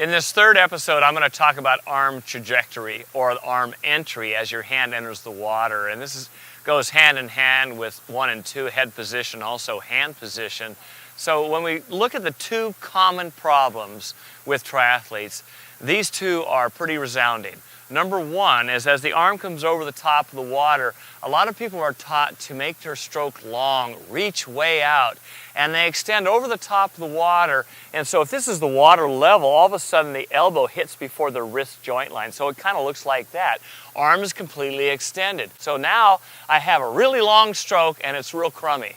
In this third episode, I'm going to talk about arm trajectory or arm entry as your hand enters the water. And goes hand in hand with 1 and 2, head position, also hand position. So when we look at the two common problems with triathletes, these two are pretty resounding. Number one is as the arm comes over the top of the water, a lot of people are taught to make their stroke long, reach way out, and they extend over the top of the water. And so if this is the water level, all of a sudden the elbow hits before the wrist joint line. So it kind of looks like that. Arm is completely extended. So now I have a really long stroke and it's real crummy.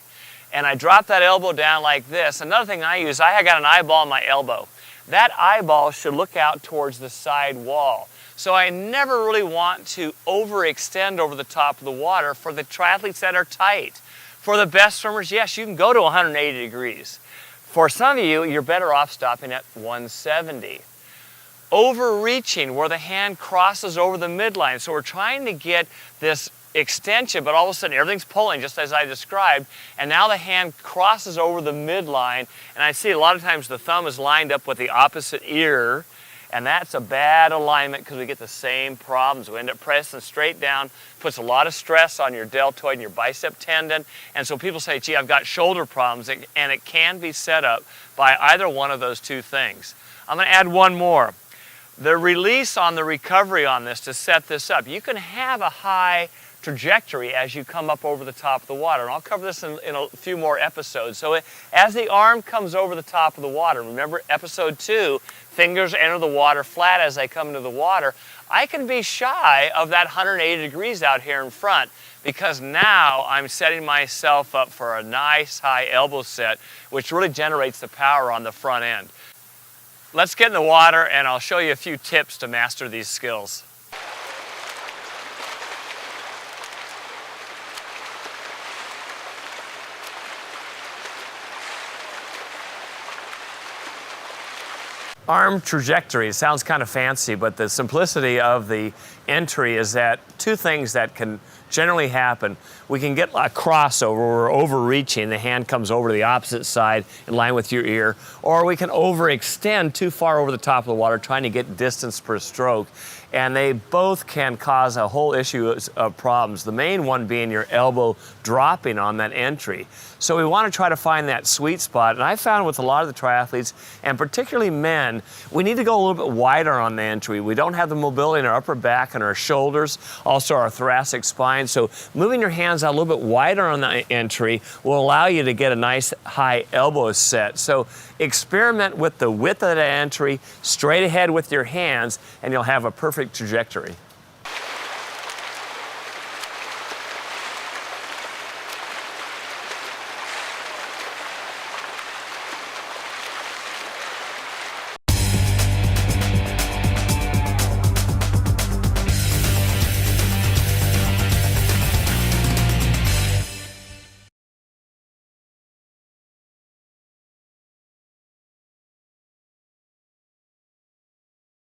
And I drop that elbow down like this. Another thing I use, I got an eyeball in my elbow. That eyeball should look out towards the side wall. So I never really want to overextend over the top of the water for the triathletes that are tight. For the best swimmers, yes, you can go to 180 degrees. For some of you, you're better off stopping at 170. Overreaching, where the hand crosses over the midline. So we're trying to get this extension, but all of a sudden everything's pulling just as I described, and now the hand crosses over the midline, and I see a lot of times the thumb is lined up with the opposite ear, and that's a bad alignment because we get the same problems. We end up pressing straight down, puts a lot of stress on your deltoid and your bicep tendon, and so people say, gee, I've got shoulder problems, and it can be set up by either one of those two things. I'm going to add one more. The release on the recovery on this to set this up. You can have a high trajectory as you come up over the top of the water. And I'll cover this in a few more episodes. So as the arm comes over the top of the water, remember episode 2, fingers enter the water flat as they come into the water, I can be shy of that 180 degrees out here in front because now I'm setting myself up for a nice high elbow set, which really generates the power on the front end. Let's get in the water and I'll show you a few tips to master these skills. Arm trajectory sounds kind of fancy, but the simplicity of the entry is that two things that can generally happen. We can get a crossover, we're overreaching, the hand comes over to the opposite side in line with your ear, or we can overextend too far over the top of the water trying to get distance per stroke, and they both can cause a whole issue of problems, the main one being your elbow dropping on that entry. So we want to try to find that sweet spot, and I found with a lot of the triathletes, and particularly men, we need to go a little bit wider on the entry. We don't have the mobility in our upper back and our shoulders, also our thoracic spine, so moving your hands out a little bit wider on the entry will allow you to get a nice high elbow set. So experiment with the width of the entry, straight ahead with your hands, and you'll have a perfect trajectory.